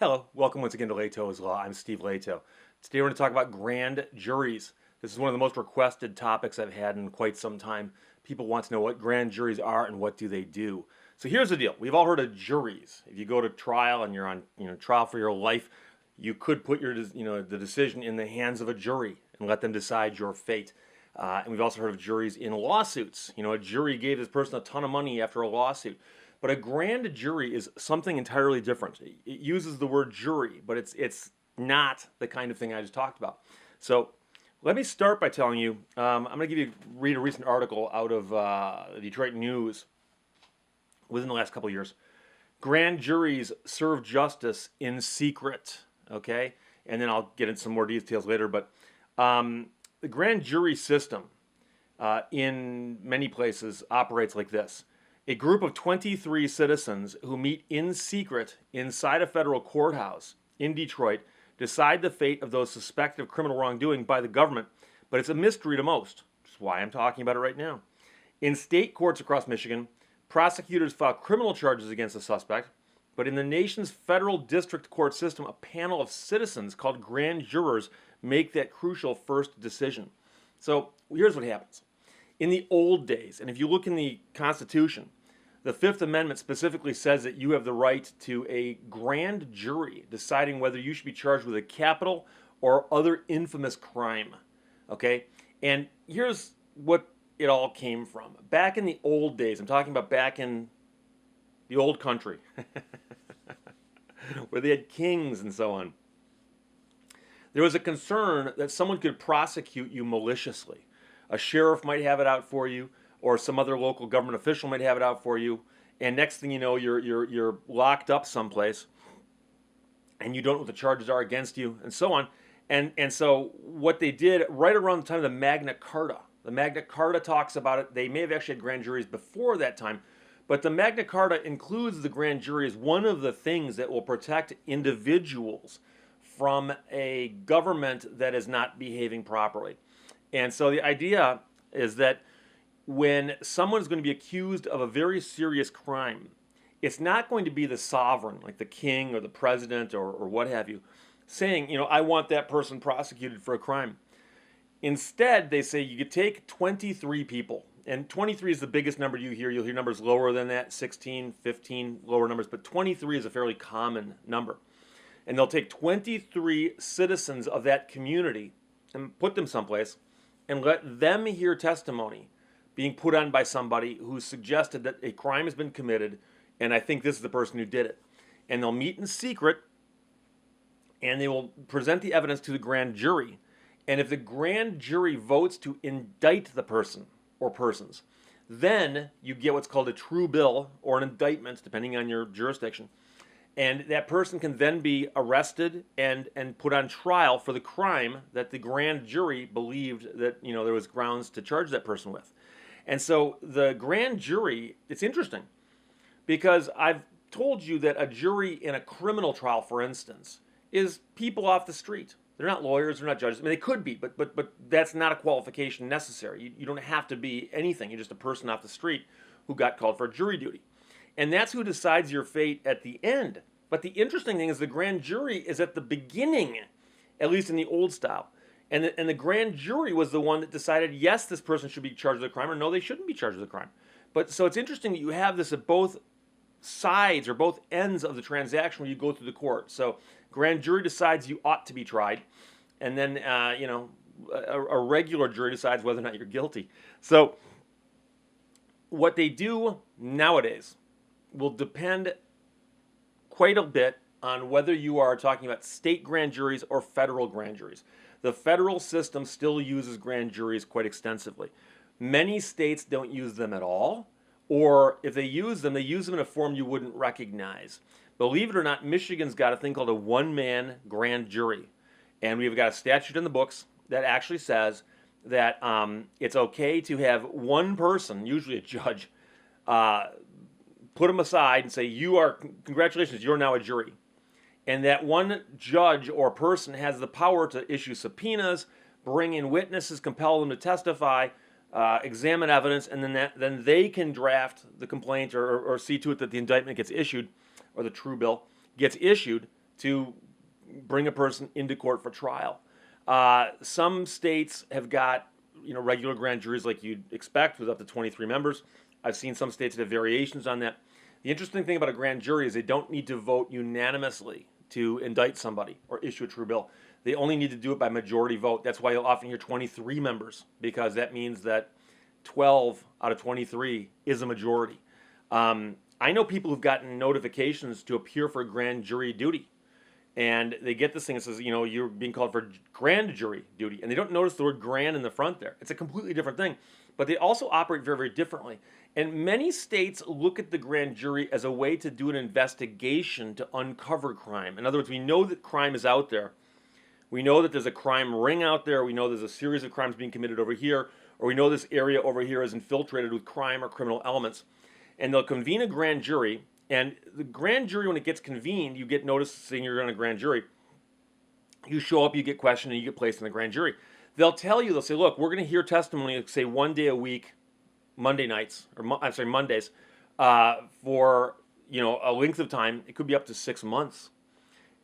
Hello, welcome once again to Lehto's Law. I'm Steve Lehto. Today we're going to talk about grand juries. This is one of the most requested topics I've had in quite some time. People want to know what grand juries are and what do they do. So here's the deal. We've all heard of juries. If you go to trial and you're on trial for your life, you could put the decision in the hands of a jury and let them decide your fate. And we've also heard of juries in lawsuits. A jury gave this person a ton of money after a lawsuit. But a grand jury is something entirely different. It uses the word jury, but it's not the kind of thing I just talked about. So let me start by telling you, I'm going to read a recent article out of the Detroit News within the last couple of years. Grand juries serve justice in secret, okay? And then I'll get into some more details later. But the grand jury system in many places operates like this. A group of 23 citizens who meet in secret inside a federal courthouse in Detroit decide the fate of those suspected of criminal wrongdoing by the government, but it's a mystery to most, which is why I'm talking about it right now. In state courts across Michigan, prosecutors file criminal charges against the suspect, but in the nation's federal district court system, a panel of citizens called grand jurors make that crucial first decision. So here's what happens. In the old days, and if you look in the Constitution, the Fifth Amendment specifically says that you have the right to a grand jury deciding whether you should be charged with a capital or other infamous crime. Okay? And here's what it all came from. Back in the old days, I'm talking about back in the old country, where they had kings and so on, there was a concern that someone could prosecute you maliciously. A sheriff might have it out for you, or some other local government official might have it out for you, and next thing you know, you're locked up someplace, and you don't know what the charges are against you, and so on. And so what they did right around the time of the Magna Carta talks about it. They may have actually had grand juries before that time, but the Magna Carta includes the grand jury as one of the things that will protect individuals from a government that is not behaving properly. And so the idea is that when someone is going to be accused of a very serious crime, it's not going to be the sovereign, like the king or the president or what have you, saying, I want that person prosecuted for a crime. Instead, they say you could take 23 people, and 23 is the biggest number you hear. You'll hear numbers lower than that, 16, 15, lower numbers, but 23 is a fairly common number. And they'll take 23 citizens of that community and put them someplace and let them hear testimony being put on by somebody who suggested that a crime has been committed, and I think this is the person who did it. And they'll meet in secret, and they will present the evidence to the grand jury. And if the grand jury votes to indict the person or persons, then you get what's called a true bill or an indictment, depending on your jurisdiction. And that person can then be arrested and put on trial for the crime that the grand jury believed that there was grounds to charge that person with. And so the grand jury, it's interesting because I've told you that a jury in a criminal trial, for instance, is people off the street. They're not lawyers, they're not judges. I mean, they could be, but that's not a qualification necessary. You don't have to be anything. You're just a person off the street who got called for jury duty. And that's who decides your fate at the end. But the interesting thing is the grand jury is at the beginning, at least in the old style. And the grand jury was the one that decided, yes, this person should be charged with a crime, or no, they shouldn't be charged with a crime. But so it's interesting that you have this at both sides or both ends of the transaction where you go through the court. So grand jury decides you ought to be tried, and then a regular jury decides whether or not you're guilty. So what they do nowadays will depend quite a bit on whether you are talking about state grand juries or federal grand juries. The federal system still uses grand juries quite extensively. Many states don't use them at all, or if they use them in a form you wouldn't recognize. Believe it or not, Michigan's got a thing called a one-man grand jury. And we've got a statute in the books that actually says that it's okay to have one person, usually a judge, put them aside and say, congratulations, you're now a jury. And that one judge or person has the power to issue subpoenas, bring in witnesses, compel them to testify, examine evidence, and then they can draft the complaint or see to it that the indictment gets issued, or the true bill gets issued to bring a person into court for trial. Some states have got regular grand juries like you'd expect with up to 23 members. I've seen some states that have variations on that. The interesting thing about a grand jury is they don't need to vote unanimously to indict somebody or issue a true bill. They only need to do it by majority vote. That's why you'll often hear 23 members, because that means that 12 out of 23 is a majority. I know people who've gotten notifications to appear for grand jury duty, and they get this thing that says, you're being called for grand jury duty, and they don't notice the word grand in the front there. It's a completely different thing, but they also operate very, very differently. And many states look at the grand jury as a way to do an investigation to uncover crime. In other words, we know that crime is out there. We know that there's a crime ring out there. We know there's a series of crimes being committed over here, or we know this area over here is infiltrated with crime or criminal elements. And they'll convene a grand jury, and the grand jury, when it gets convened, you get notice saying you're on a grand jury. You show up, you get questioned, and you get placed in the grand jury. They'll say, look, we're going to hear testimony, say 1 day a week, Monday nights, or Mondays, for a length of time. It could be up to 6 months,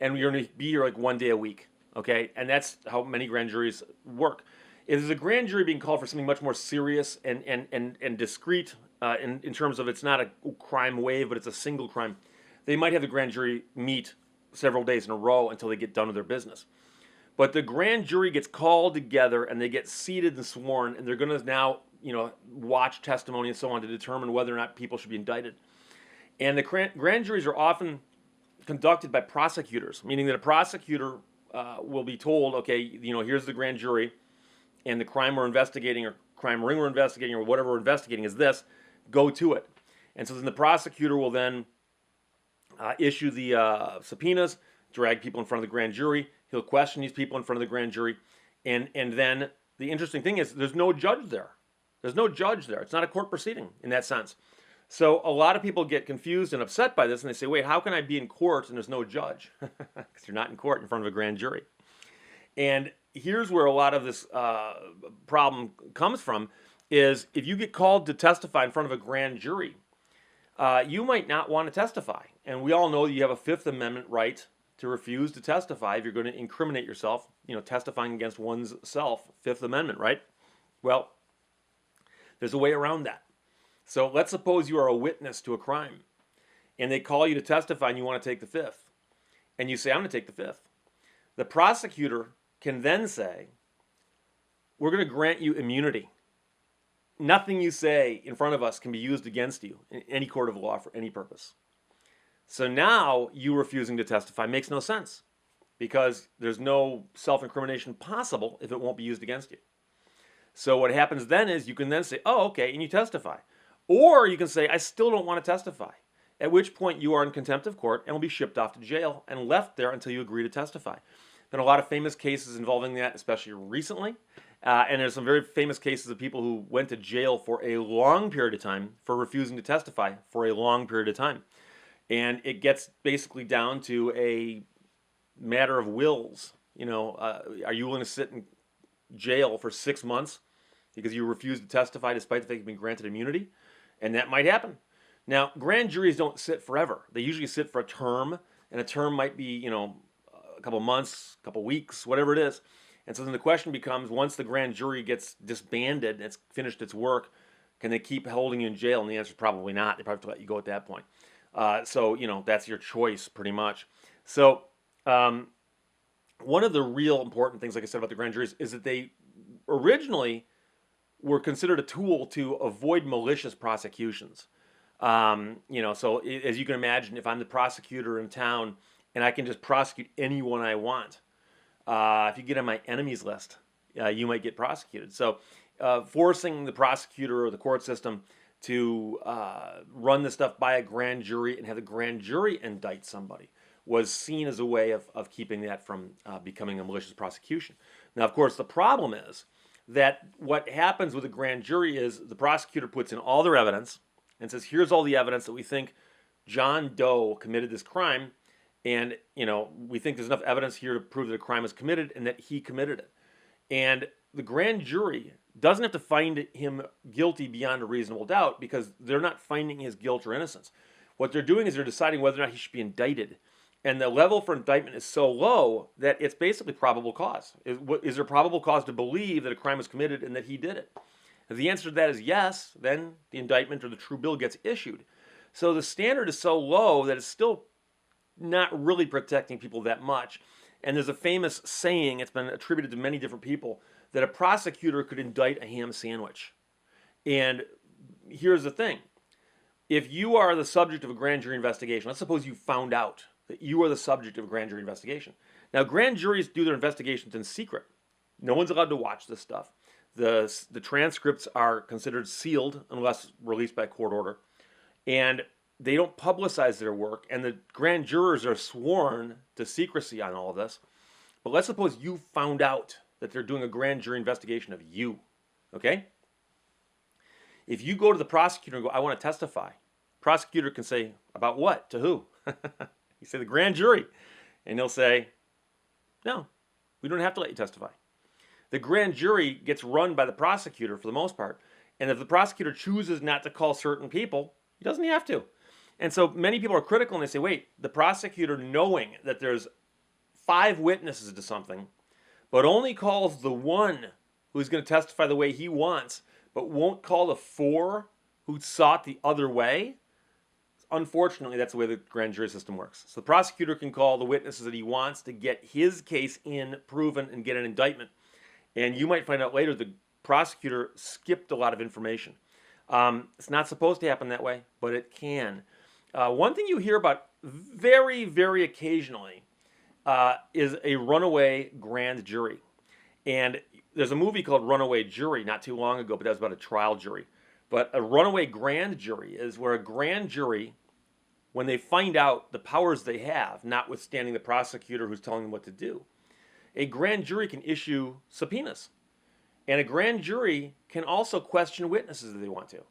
and you're going to be here like 1 day a week. Okay, and that's how many grand juries work. If there's a grand jury being called for something much more serious and discreet, in terms of it's not a crime wave, but it's a single crime, they might have the grand jury meet several days in a row until they get done with their business. But the grand jury gets called together, and they get seated and sworn, and they're going to now watch testimony and so on to determine whether or not people should be indicted. And the grand juries are often conducted by prosecutors, meaning that a prosecutor will be told, okay, here's the grand jury, and the crime we're investigating, or crime ring we're investigating, or whatever we're investigating is this, go to it. And so then the prosecutor will then issue the subpoenas, drag people in front of the grand jury. He'll question these people in front of the grand jury. And then the interesting thing is there's no judge there. There's no judge there. It's not a court proceeding in that sense. So a lot of people get confused and upset by this, and they say, wait, how can I be in court and there's no judge? Because you're not in court in front of a grand jury. And here's where a lot of this problem comes from, is if you get called to testify in front of a grand jury, you might not want to testify. And we all know you have a Fifth Amendment right to refuse to testify if you're going to incriminate yourself, testifying against one's self, Fifth Amendment, right? Well, there's a way around that. So let's suppose you are a witness to a crime, and they call you to testify and you want to take the Fifth. And you say, I'm going to take the Fifth. The prosecutor can then say, we're going to grant you immunity. Nothing you say in front of us can be used against you in any court of law for any purpose. So now you refusing to testify makes no sense, because there's no self-incrimination possible if it won't be used against you. So what happens then is you can then say, oh, okay, and you testify. Or you can say, I still don't want to testify, at which point you are in contempt of court and will be shipped off to jail and left there until you agree to testify. Been a lot of famous cases involving that, especially recently. And there's some very famous cases of people who went to jail for a long period of time for refusing to testify for a long period of time. And it gets basically down to a matter of wills. Are you willing to sit in jail for 6 months because you refuse to testify despite the fact you've been granted immunity? And that might happen. Now, grand juries don't sit forever. They usually sit for a term, and a term might be, a couple months, a couple weeks, whatever it is. And so then the question becomes, once the grand jury gets disbanded and it's finished its work, can they keep holding you in jail? And the answer is probably not. They probably have to let you go at that point. So that's your choice pretty much. So one of the real important things, like I said, about the grand juries is that they originally were considered a tool to avoid malicious prosecutions. So as you can imagine, if I'm the prosecutor in town and I can just prosecute anyone I want, if you get on my enemies list, you might get prosecuted. So forcing the prosecutor or the court system to run this stuff by a grand jury and have the grand jury indict somebody was seen as a way of keeping that from becoming a malicious prosecution. Now, of course, the problem is that what happens with a grand jury is the prosecutor puts in all their evidence and says, here's all the evidence that we think John Doe committed this crime, and we think there's enough evidence here to prove that a crime was committed and that he committed it. And the grand jury doesn't have to find him guilty beyond a reasonable doubt, because they're not finding his guilt or innocence. What they're doing is they're deciding whether or not he should be indicted. And the level for indictment is so low that it's basically probable cause. Is there probable cause to believe that a crime was committed and that he did it? If the answer to that is yes, then the indictment or the true bill gets issued. So the standard is so low that it's still not really protecting people that much. And there's a famous saying, it's been attributed to many different people, that a prosecutor could indict a ham sandwich. And here's the thing. If you are the subject of a grand jury investigation, let's suppose you found out that you are the subject of a grand jury investigation. Now, grand juries do their investigations in secret. No one's allowed to watch this stuff. The transcripts are considered sealed unless released by court order. And they don't publicize their work, and the grand jurors are sworn to secrecy on all of this. But let's suppose you found out that they're doing a grand jury investigation of you, okay? If you go to the prosecutor and go, I want to testify, prosecutor can say, about what? To who? You say, the grand jury. And he'll say, no, we don't have to let you testify. The grand jury gets run by the prosecutor for the most part. And if the prosecutor chooses not to call certain people, he doesn't have to. And so many people are critical and they say, wait, the prosecutor, knowing that there's 5 witnesses to something, but only calls the one who's going to testify the way he wants, but won't call the 4 who sought the other way. Unfortunately, that's the way the grand jury system works. So the prosecutor can call the witnesses that he wants to get his case in, proven, and get an indictment. And you might find out later the prosecutor skipped a lot of information. It's not supposed to happen that way, but it can. One thing you hear about very, very occasionally is a runaway grand jury. And there's a movie called Runaway Jury not too long ago, but that was about a trial jury. But a runaway grand jury is where a grand jury, when they find out the powers they have, notwithstanding the prosecutor who's telling them what to do, a grand jury can issue subpoenas. And a grand jury can also question witnesses if they want to.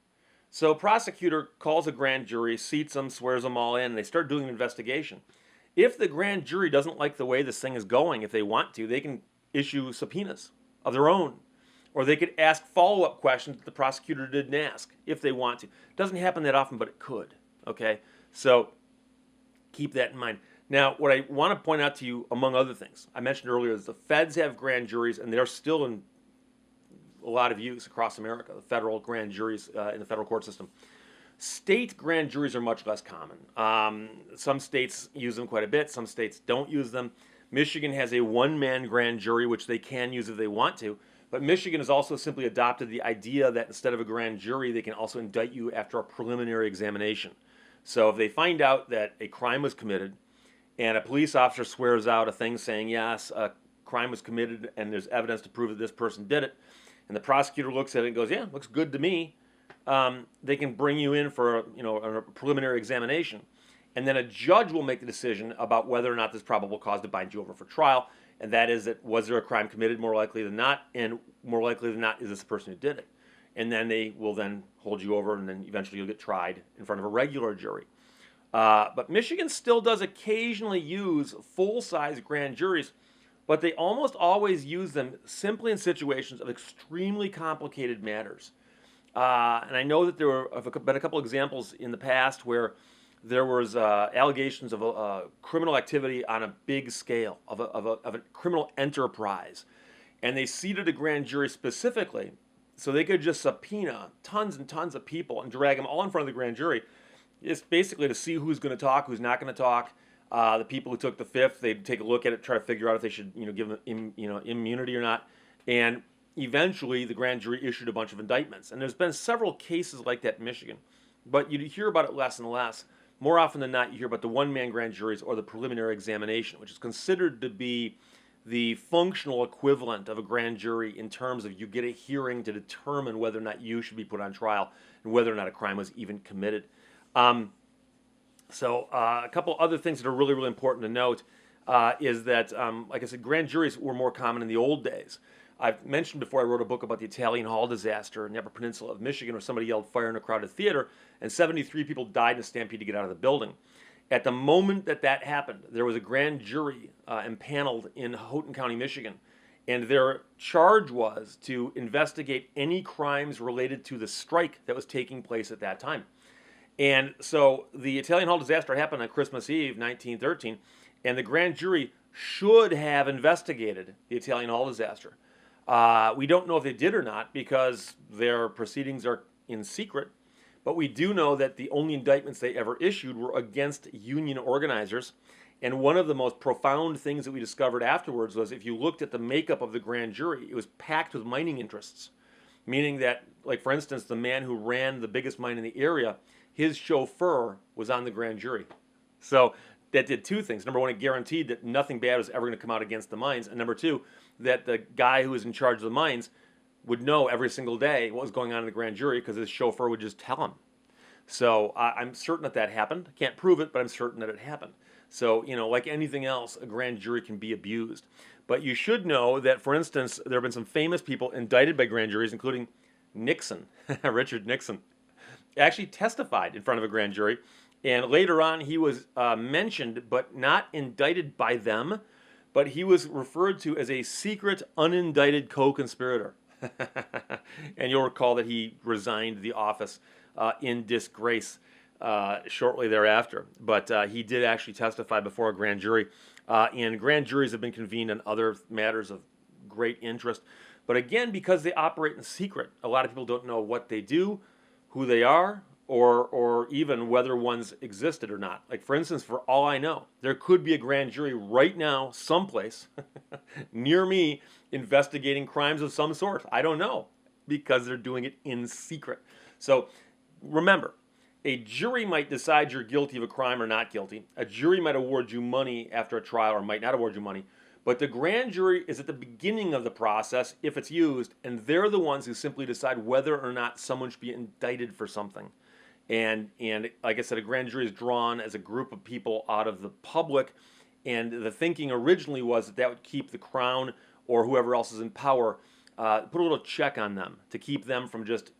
So a prosecutor calls a grand jury, seats them, swears them all in, and they start doing an investigation. If the grand jury doesn't like the way this thing is going, if they want to, they can issue subpoenas of their own. Or they could ask follow-up questions that the prosecutor didn't ask, if they want to. It doesn't happen that often, but it could. Okay? So keep that in mind. Now, what I want to point out to you, among other things, I mentioned earlier, is the feds have grand juries, and they're still in a lot of use across America, the federal grand juries in the federal court system. State grand juries are much less common. Some states use them quite a bit. Some states don't use them. Michigan has a one-man grand jury, which they can use if they want to. But Michigan has also simply adopted the idea that instead of a grand jury, they can also indict you after a preliminary examination. So if they find out that a crime was committed and a police officer swears out a thing saying, yes, a crime was committed and there's evidence to prove that this person did it, and the prosecutor looks at it and goes, yeah, looks good to me, they can bring you in for a preliminary examination. And then a judge will make the decision about whether or not there's probable cause to bind you over for trial. And that is that, was there a crime committed more likely than not? And more likely than not, is this the person who did it? And then they will then hold you over, and then eventually you'll get tried in front of a regular jury. But Michigan still does occasionally use full-size grand juries, but they almost always use them simply in situations of extremely complicated matters. And I know that there have been a couple examples in the past where there was allegations of criminal activity on a big scale, of a criminal enterprise. And they seated a grand jury specifically so they could just subpoena tons and tons of people and drag them all in front of the grand jury. It's basically to see who's going to talk, who's not going to talk. The people who took the fifth, they'd take a look at it, try to figure out if they should give them immunity or not. And eventually the grand jury issued a bunch of indictments. And there's been several cases like that in Michigan. But you hear about it less and less. More often than not, you hear about the one-man grand juries or the preliminary examination, which is considered to be the functional equivalent of a grand jury in terms of you get a hearing to determine whether or not you should be put on trial and whether or not a crime was even committed. So a couple other things that are really, really important to note is that, like I said, grand juries were more common in the old days. I've mentioned before I wrote a book about the Italian Hall disaster in the Upper Peninsula of Michigan where somebody yelled fire in a crowded theater and 73 people died in a stampede to get out of the building. At the moment that happened, there was a grand jury impaneled in Houghton County, Michigan, and their charge was to investigate any crimes related to the strike that was taking place at that time. And so the Italian Hall disaster happened on Christmas Eve, 1913, and the grand jury should have investigated the Italian Hall disaster. We don't know if they did or not because their proceedings are in secret, but we do know that the only indictments they ever issued were against union organizers. And one of the most profound things that we discovered afterwards was if you looked at the makeup of the grand jury, it was packed with mining interests. Meaning that, like for instance, the man who ran the biggest mine in the area, his chauffeur was on the grand jury. So that did two things. Number one, it guaranteed that nothing bad was ever going to come out against the mines. And number two, that the guy who was in charge of the mines would know every single day what was going on in the grand jury because his chauffeur would just tell him. So I'm certain that that happened. Can't prove it, but I'm certain that it happened. So, like anything else, a grand jury can be abused. But you should know that, for instance, there have been some famous people indicted by grand juries, including Nixon, Richard Nixon, actually testified in front of a grand jury. And later on, he was mentioned, but not indicted by them, but he was referred to as a secret, unindicted co-conspirator. And you'll recall that he resigned the office in disgrace shortly thereafter. But he did actually testify before a grand jury. And grand juries have been convened on other matters of great interest. But again, because they operate in secret, a lot of people don't know what they do, who they are, or even whether ones existed or not. Like, for instance, for all I know, there could be a grand jury right now someplace near me investigating crimes of some sort. I don't know, because they're doing it in secret. So remember, a jury might decide you're guilty of a crime or not guilty. A jury might award you money after a trial or might not award you money. But the grand jury is at the beginning of the process if it's used, and they're the ones who simply decide whether or not someone should be indicted for something. And like I said, a grand jury is drawn as a group of people out of the public, and the thinking originally was that that would keep the crown or whoever else is in power, put a little check on them to keep them from just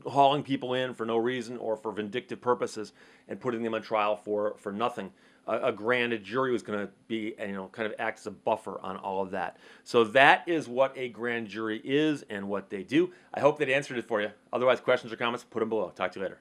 hauling people in for no reason or for vindictive purposes and putting them on trial for nothing. A grand jury was going to be, kind of act as a buffer on all of that. So that is what a grand jury is and what they do. I hope that answered it for you. Otherwise, questions or comments, put them below. Talk to you later.